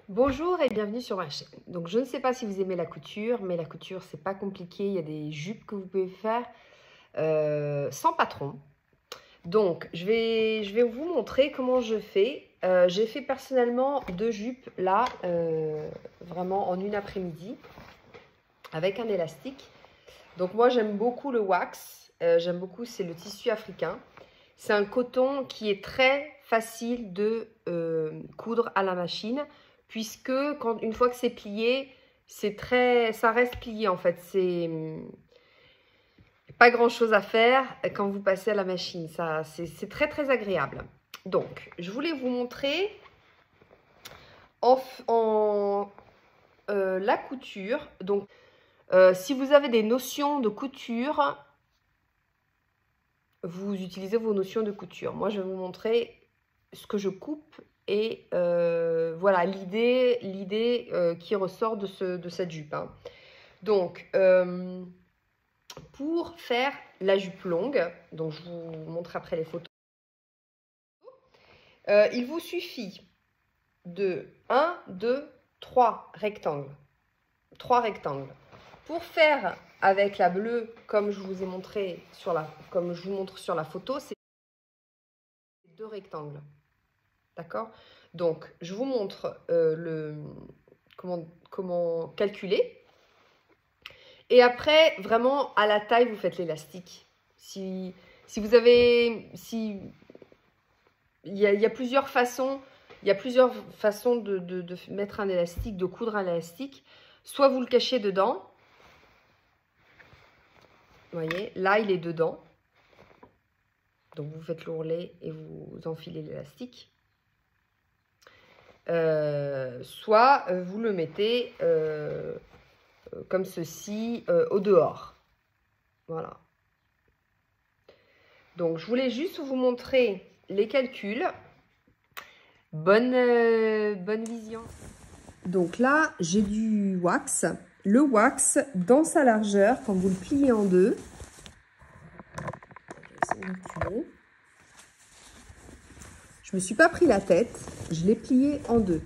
Bonjour et bienvenue sur ma chaîne. Donc je ne sais pas si vous aimez la couture, mais la couture c'est pas compliqué, il y a des jupes que vous pouvez faire sans patron. Donc je vais vous montrer comment je fais. J'ai fait personnellement 2 jupes là, vraiment en une après-midi, avec un élastique. Donc moi j'aime beaucoup le wax, j'aime beaucoup, c'est le tissu africain. C'est un coton qui est très facile de coudre à la machine, puisque une fois que c'est plié, ça reste plié en fait. C'est pas grand chose à faire quand vous passez à la machine. C'est très très agréable. Donc, je voulais vous montrer la couture. Donc, si vous avez des notions de couture, vous utilisez vos notions de couture. Moi, je vais vous montrer ce que je coupe et voilà l'idée qui ressort de cette jupe. Hein. Donc, pour faire la jupe longue, donc je vous montre après les photos, il vous suffit de 1, 2, 3 rectangles. 3 rectangles. Pour faire avec la bleue, comme je vous ai montré comme je vous montre sur la photo, c'est 2 rectangles. D'accord? Donc, je vous montre comment calculer. Et après, vraiment, à la taille, vous faites l'élastique. Il y a plusieurs façons, de mettre un élastique, de coudre un élastique. Soit vous le cachez dedans. Vous voyez, là, il est dedans. Donc, vous faites l'ourlet et vous enfilez l'élastique. Soit vous le mettez comme ceci au dehors. Voilà. Donc, je voulais juste vous montrer les calculs. Bonne vision. Donc là, j'ai du wax. Le wax, dans sa largeur, quand vous le pliez en deux, je me suis pas pris la tête, je l'ai plié en deux.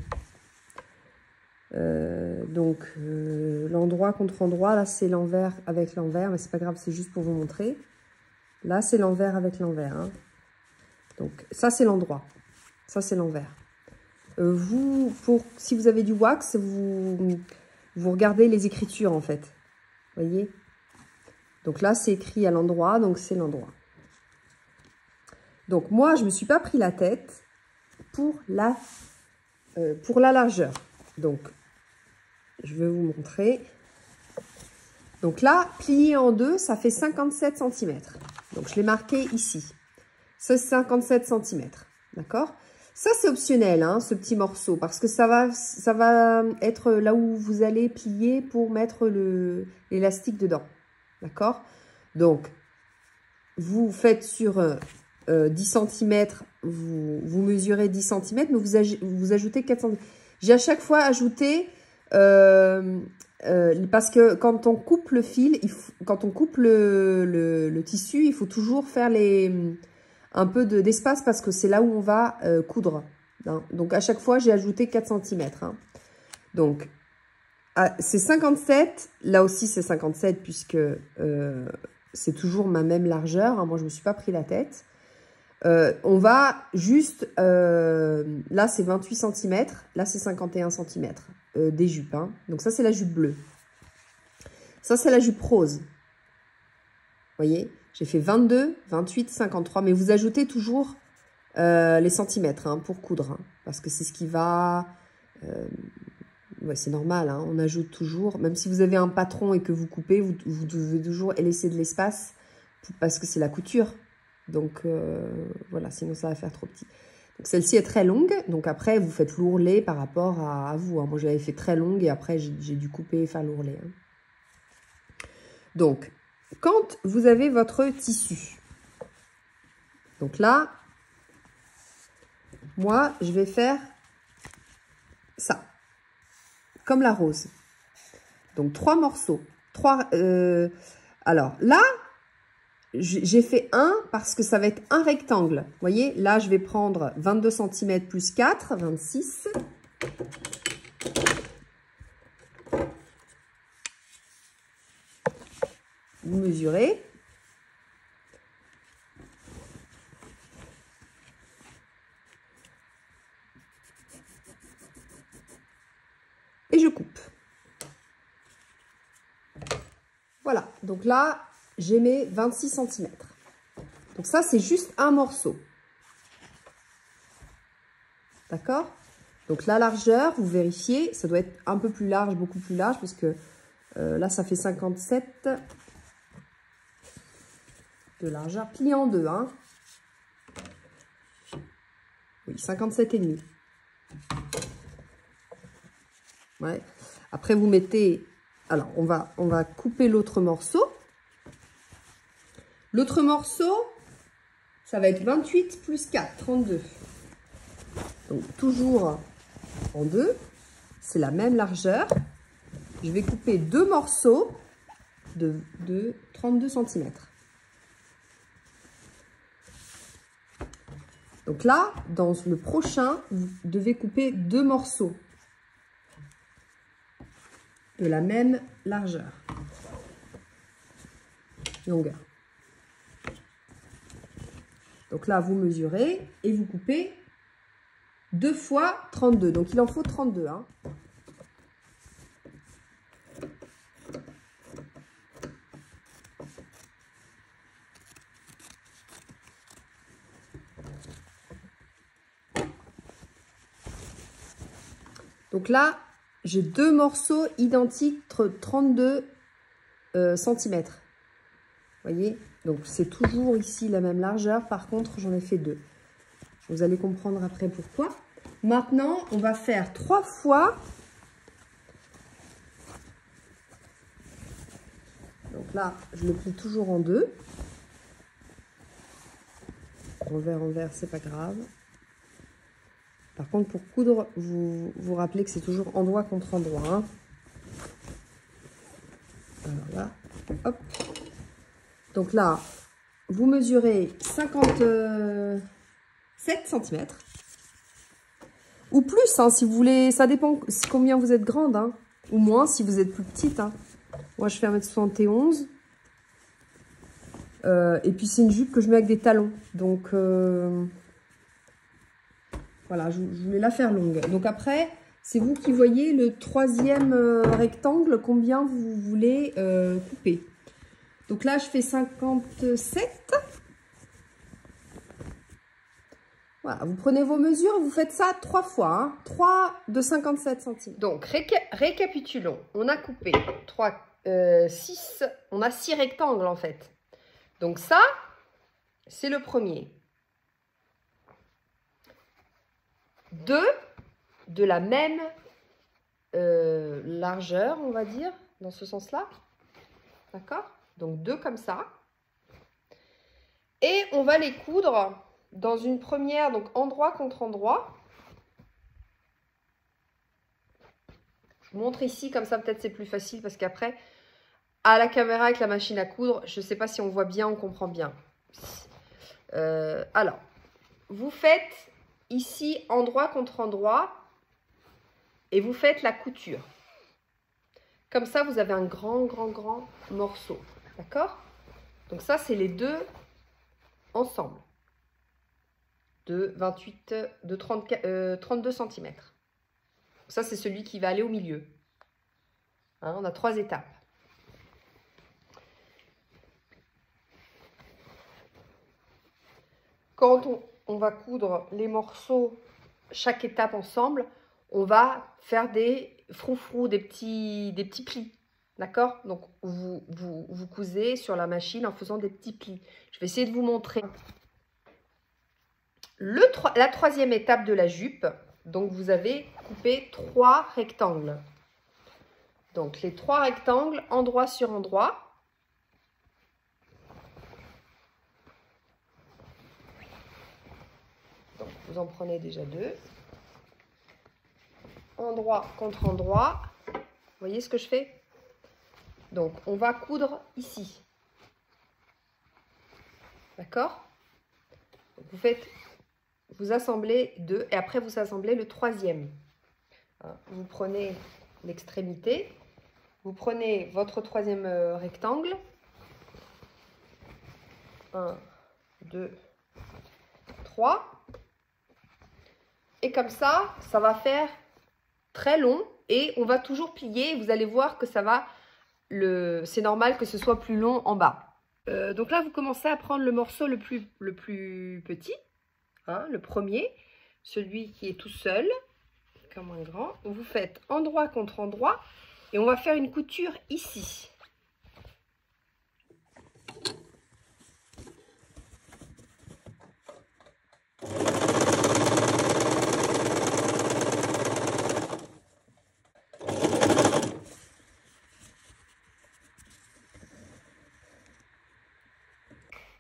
L'endroit contre endroit, là c'est l'envers avec l'envers, mais c'est pas grave, c'est juste pour vous montrer. Là c'est l'envers avec l'envers. Hein. Donc ça c'est l'endroit, ça c'est l'envers. Si vous avez du wax, vous regardez les écritures en fait. Voyez. Donc là c'est écrit à l'endroit, donc c'est l'endroit. Donc moi je me suis pas pris la tête pour la largeur. Donc je vais vous montrer. Donc là, plié en deux, ça fait 57 cm. Donc je l'ai marqué ici. Ça, c'est 57 cm. D'accord? Ça, c'est optionnel, hein, ce petit morceau, parce que ça va être là où vous allez plier pour mettre l'élastique dedans. D'accord? Donc, vous faites sur 10 cm, vous mesurez 10 cm, mais vous ajoutez 4 cm. J'ai à chaque fois ajouté... parce que quand on coupe le fil, quand on coupe le tissu, il faut toujours faire un peu d'espace parce que c'est là où on va coudre. Hein. Donc, à chaque fois, j'ai ajouté 4 cm. Hein. Donc, c'est 57. Là aussi, c'est 57 puisque c'est toujours ma même largeur. Hein. Moi, je ne me suis pas pris la tête. On va juste... là, c'est 28 cm. Là, c'est 51 cm des jupes. Hein. Donc, ça, c'est la jupe bleue. Ça, c'est la jupe rose. Vous voyez, j'ai fait 22, 28, 53. Mais vous ajoutez toujours les centimètres hein, pour coudre. Hein, parce que c'est ce qui va... ouais, c'est normal. Hein, on ajoute toujours. Même si vous avez un patron et que vous coupez, vous devez toujours laisser de l'espace parce que c'est la couture. Donc, voilà, sinon ça va faire trop petit. Donc, celle-ci est très longue. Donc, après, vous faites l'ourlet par rapport à vous. Hein. Moi, je l'avais fait très longue et après, j'ai dû couper et faire l'ourlet. Hein. Donc, quand vous avez votre tissu, donc là, moi, je vais faire ça, comme la rose. Donc, 3 morceaux. Alors, là, j'ai fait un parce que ça va être un rectangle. Vous voyez, là, je vais prendre 22 cm plus 4, 26. vous mesurez. Et je coupe. Voilà, donc là, j'ai mes 26 cm. Donc ça, c'est juste un morceau. D'accord? Donc la largeur, vous vérifiez, ça doit être un peu plus large, beaucoup plus large, parce que là, ça fait 57 de largeur, plié en deux. Hein. Oui, 57,5. Ouais. Après, vous mettez... Alors, on va couper l'autre morceau. L'autre morceau, ça va être 28 plus 4, 32. Donc, toujours en deux. C'est la même largeur. Je vais couper deux morceaux de 32 cm. Donc là, dans le prochain, vous devez couper deux morceaux de la même largeur, longueur. Donc là, vous mesurez et vous coupez 2 fois 32. Donc il en faut 32. Hein. Donc là, j'ai deux morceaux identiques, 32 cm. Vous voyez? Donc c'est toujours ici la même largeur. Par contre, j'en ai fait deux. Vous allez comprendre après pourquoi. Maintenant, on va faire 3 fois. Donc là, je le plie toujours en deux. Envers, c'est pas grave. Par contre, pour coudre, vous vous rappelez que c'est toujours endroit contre endroit. Hein. Alors là, hop. Donc là, vous mesurez 57 cm. Ou plus, hein, si vous voulez. Ça dépend combien vous êtes grande. Hein, ou moins, si vous êtes plus petite. Hein. Moi, je fais 1,71 m. Et puis, c'est une jupe que je mets avec des talons. Donc, voilà, je voulais la faire longue. Donc après, c'est vous qui voyez le troisième rectangle, combien vous voulez couper. Donc là, je fais 57. Voilà, vous prenez vos mesures, vous faites ça 3 fois. Hein, 3 de 57 cm. Donc, récapitulons. On a coupé 6, on a 6 rectangles en fait. Donc ça, c'est le premier. 2 de la même largeur, on va dire, dans ce sens-là. D'accord? Donc 2 comme ça. Et on va les coudre dans une première, donc endroit contre endroit. Je vous montre ici, comme ça peut-être c'est plus facile, parce qu'après, à la caméra avec la machine à coudre, je ne sais pas si on voit bien, on comprend bien. Alors, vous faites ici endroit contre endroit et vous faites la couture. Comme ça, vous avez un grand morceau. D'accord? Donc ça, c'est les deux ensemble. De 32 cm. Ça, c'est celui qui va aller au milieu. Hein, on a 3 étapes. Quand on va coudre les morceaux, chaque étape ensemble, on va faire des froufrous, des petits plis. D'accord? Donc, vous cousez sur la machine en faisant des petits plis. Je vais essayer de vous montrer. La troisième étape de la jupe, donc vous avez coupé 3 rectangles. Donc, les 3 rectangles, endroit sur endroit. Donc, vous en prenez déjà 2. Endroit contre endroit. Vous voyez ce que je fais? Donc, on va coudre ici. D'accord? Vous assemblez 2 et après vous assemblez le troisième. Vous prenez l'extrémité, vous prenez votre troisième rectangle 1, 2, 3. Et comme ça, ça va faire très long. Et on va toujours plier. Vous allez voir que ça va... C'est normal que ce soit plus long en bas. Donc là, vous commencez à prendre le morceau le plus petit. Hein, le premier. Celui qui est tout seul. Comme un grand. Vous faites endroit contre endroit. Et on va faire une couture ici.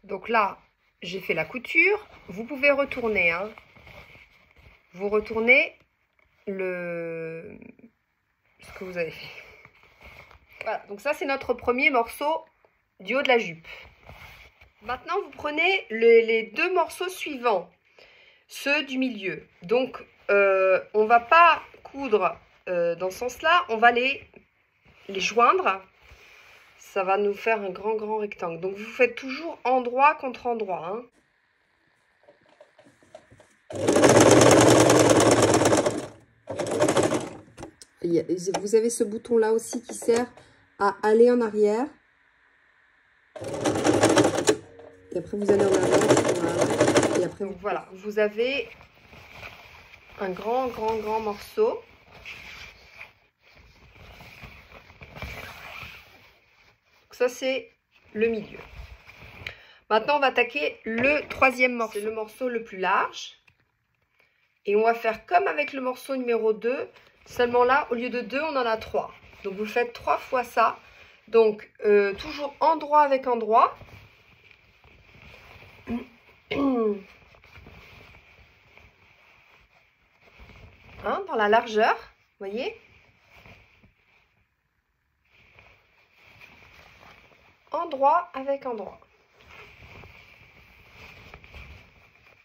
Donc là, j'ai fait la couture. Vous pouvez retourner. Hein. Vous retournez ce que vous avez fait. Voilà, donc ça, c'est notre premier morceau du haut de la jupe. Maintenant, vous prenez les deux morceaux suivants, ceux du milieu. Donc, on ne va pas coudre dans ce sens-là, on va les joindre. Ça va nous faire un grand rectangle. Donc, vous faites toujours endroit contre endroit. Hein. Vous avez ce bouton-là aussi qui sert à aller en arrière. Et après, vous allez en avant. Et après, voilà, vous avez un grand morceau. Ça, c'est le milieu. Maintenant, on va attaquer le troisième morceau. C'est le morceau le plus large. Et on va faire comme avec le morceau numéro 2. Seulement là, au lieu de 2, on en a 3. Donc, vous faites 3 fois ça. Donc, toujours endroit avec endroit. Hein, dans la largeur, vous voyez? Endroit avec endroit.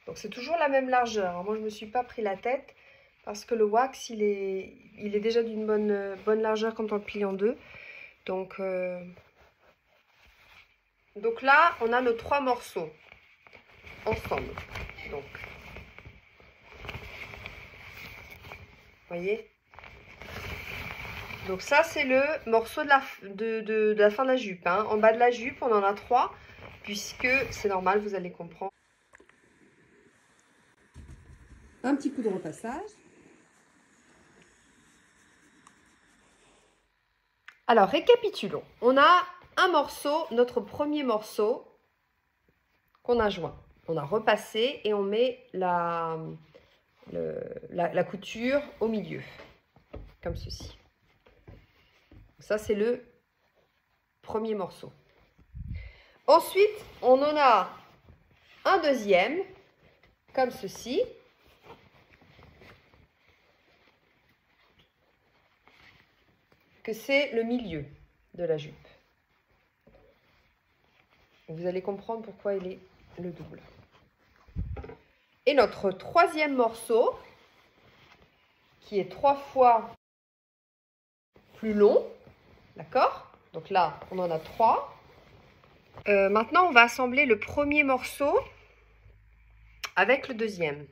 Donc c'est toujours la même largeur. Moi je ne me suis pas pris la tête parce que le wax il est déjà d'une bonne largeur quand on le plie en deux. Donc là on a nos 3 morceaux ensemble. Donc vous voyez? Donc ça, c'est le morceau de la fin de la jupe. Hein. En bas de la jupe, on en a 3, puisque c'est normal, vous allez comprendre. Un petit coup de repassage. Alors, récapitulons. On a un morceau, notre premier morceau, qu'on a joint. On a repassé et on met la couture au milieu, comme ceci. Ça, c'est le premier morceau. Ensuite, on en a un deuxième, comme ceci. Que c'est le milieu de la jupe. Vous allez comprendre pourquoi il est le double. Et notre troisième morceau, qui est 3 fois plus long. D'accord? Donc là, on en a 3. Maintenant, on va assembler le premier morceau avec le deuxième.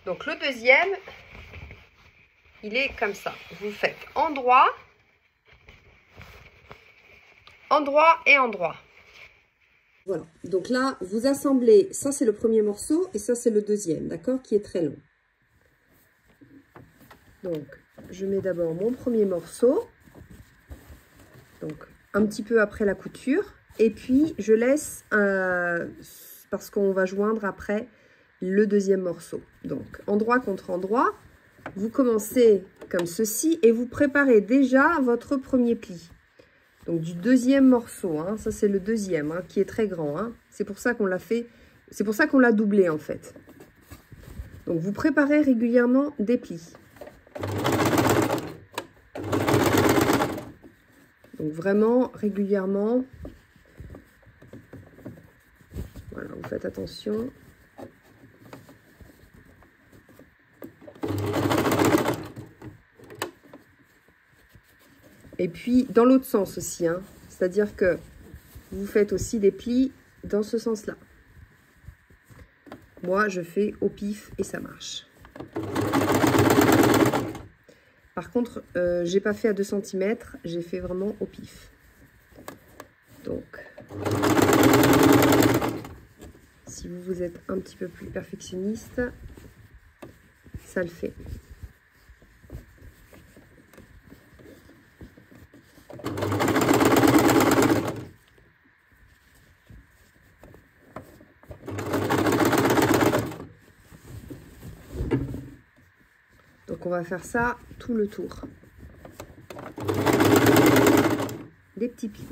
Donc, le deuxième, il est comme ça. Vous faites endroit, endroit et endroit. Voilà. Donc là, vous assemblez, ça c'est le premier morceau et ça c'est le deuxième, d'accord? Qui est très long. Donc, je mets d'abord mon premier morceau. Donc, un petit peu après la couture. Et puis, je laisse, parce qu'on va joindre après le deuxième morceau. Donc, endroit contre endroit, vous commencez comme ceci et vous préparez déjà votre premier pli. Donc, du deuxième morceau. Hein, ça, c'est le deuxième, hein, qui est très grand. Hein. C'est pour ça qu'on l'a fait, c'est pour ça qu'on l'a doublé, en fait. Donc, vous préparez régulièrement des plis. Donc vraiment régulièrement, voilà, vous faites attention. Et puis dans l'autre sens aussi, hein, c'est-à-dire que vous faites aussi des plis dans ce sens-là. Moi, je fais au pif et ça marche. Par contre, j'ai pas fait à 2 cm, j'ai fait vraiment au pif. Donc, si vous êtes un petit peu plus perfectionniste, ça le fait. Donc on va faire ça tout le tour. Des petits plis.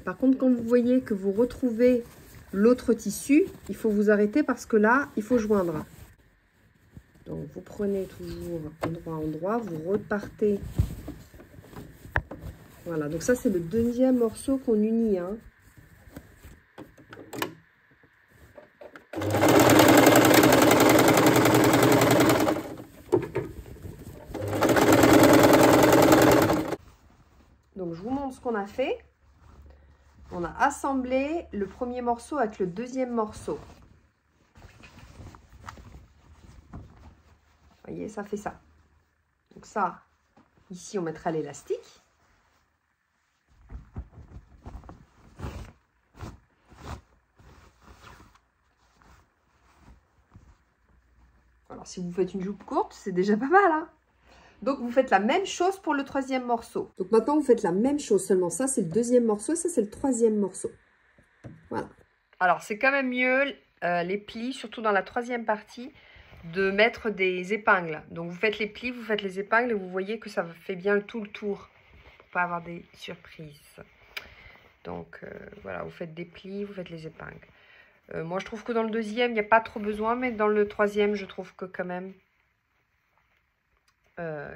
Par contre, quand vous voyez que vous retrouvez l'autre tissu, il faut vous arrêter parce que là, il faut joindre. Donc, vous prenez toujours endroit, vous repartez. Voilà, donc ça, c'est le deuxième morceau qu'on unit, hein. Donc, je vous montre ce qu'on a fait. On a assemblé le premier morceau avec le deuxième morceau. Vous voyez, ça fait ça. Donc ça, ici, on mettra l'élastique. Alors, si vous faites une jupe courte, c'est déjà pas mal, hein. Donc, vous faites la même chose pour le troisième morceau. Donc, maintenant, vous faites la même chose. Seulement, ça, c'est le deuxième morceau. Ça, c'est le troisième morceau. Voilà. Alors, c'est quand même mieux, les plis, surtout dans la troisième partie, de mettre des épingles. Donc, vous faites les plis, vous faites les épingles et vous voyez que ça fait bien tout le tour. Pour pas avoir des surprises. Donc, voilà, vous faites des plis, vous faites les épingles. Moi, je trouve que dans le deuxième, il n'y a pas trop besoin. Mais dans le troisième, je trouve que quand même...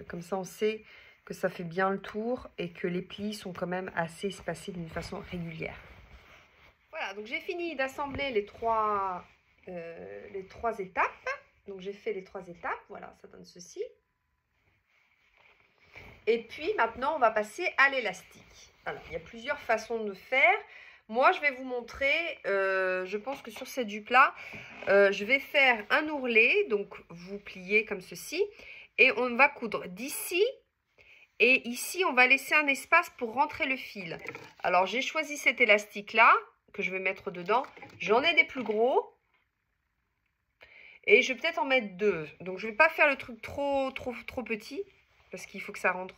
comme ça, on sait que ça fait bien le tour et que les plis sont quand même assez espacés d'une façon régulière. Voilà, donc j'ai fini d'assembler les trois étapes. Donc, j'ai fait les 3 étapes. Voilà, ça donne ceci. Et puis, maintenant, on va passer à l'élastique. Alors, il y a plusieurs façons de faire. Moi, je vais vous montrer, je pense que sur cette jupe-là, je vais faire un ourlet. Donc, vous pliez comme ceci. Et on va coudre d'ici et ici, on va laisser un espace pour rentrer le fil. Alors, j'ai choisi cet élastique-là que je vais mettre dedans. J'en ai des plus gros et je vais peut-être en mettre 2. Donc, je ne vais pas faire le truc trop petit parce qu'il faut que ça rentre,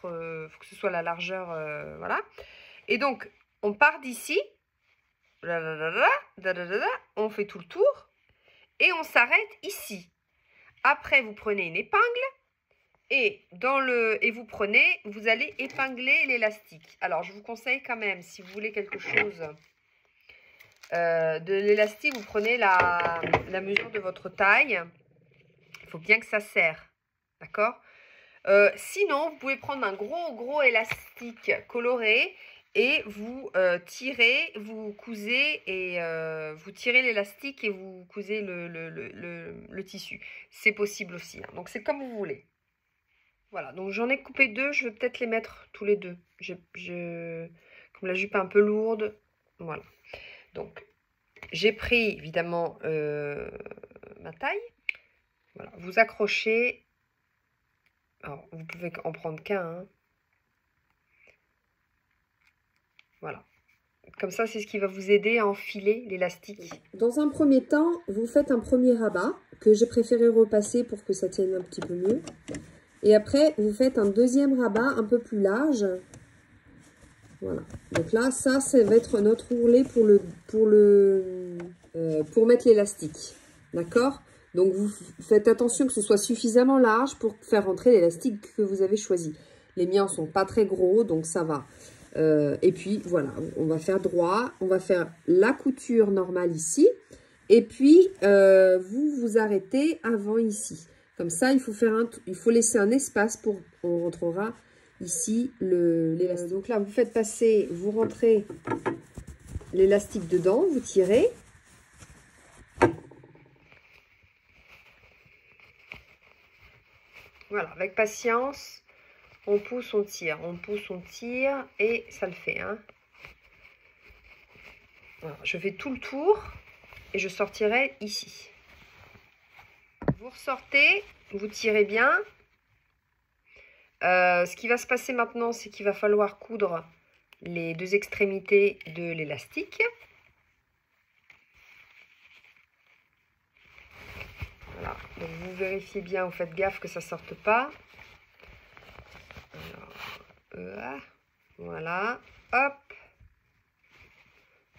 faut que ce soit la largeur, voilà. Et donc, on part d'ici, on fait tout le tour et on s'arrête ici. Après, vous prenez une épingle. Et vous allez épingler l'élastique. Alors, je vous conseille quand même, si vous voulez quelque chose de l'élastique, vous prenez la mesure de votre taille. Il faut bien que ça serre. D'accord? Sinon, vous pouvez prendre un gros élastique coloré et vous tirez, vous cousez et vous tirez l'élastique et vous cousez le tissu. C'est possible aussi, hein. Donc, c'est comme vous voulez. Voilà, donc j'en ai coupé 2, je vais peut-être les mettre tous les deux. Comme la jupe est un peu lourde, voilà. Donc, j'ai pris évidemment ma taille. Voilà, vous accrochez. Alors, vous pouvez en prendre qu'un. Hein. Voilà. Comme ça, c'est ce qui va vous aider à enfiler l'élastique. Dans un premier temps, vous faites un premier rabat que j'ai préféré repasser pour que ça tienne un petit peu mieux. Et après, vous faites un deuxième rabat un peu plus large. Voilà. Donc là, ça va être notre ourlet pour mettre l'élastique. D'accord? Donc, vous faites attention que ce soit suffisamment large pour faire rentrer l'élastique que vous avez choisi. Les miens ne sont pas très gros, donc ça va. Et puis, voilà, on va faire droit. On va faire la couture normale ici. Et puis, vous vous arrêtez avant ici. Comme ça, il faut laisser un espace pour on rentrera ici l'élastique. Donc là, vous faites passer, vous rentrez l'élastique dedans, vous tirez. Voilà, avec patience, on pousse, on tire, et ça le fait. Hein. Voilà, je fais tout le tour et je sortirai ici. Vous ressortez, vous tirez bien. Ce qui va se passer maintenant, c'est qu'il va falloir coudre les deux extrémités de l'élastique. Voilà, donc vous vérifiez bien, vous faites gaffe que ça ne sorte pas. Alors, voilà, hop.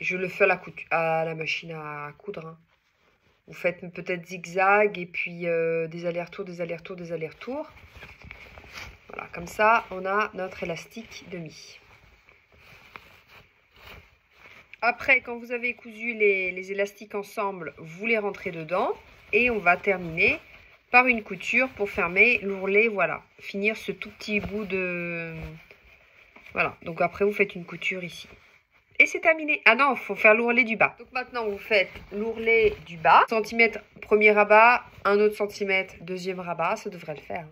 Je le fais à la machine à coudre. Hein. Vous faites peut-être zigzag et puis des allers-retours, des allers-retours, des allers-retours. Voilà, comme ça, on a notre élastique demi. Après, quand vous avez cousu les élastiques ensemble, vous les rentrez dedans. Et on va terminer par une couture pour fermer l'ourlet, voilà. Finir ce tout petit bout de... Voilà, donc après vous faites une couture ici. Et c'est terminé. Ah non, il faut faire l'ourlet du bas. Donc maintenant, vous faites l'ourlet du bas. Centimètre, premier rabat, un autre centimètre, deuxième rabat, ça devrait le faire.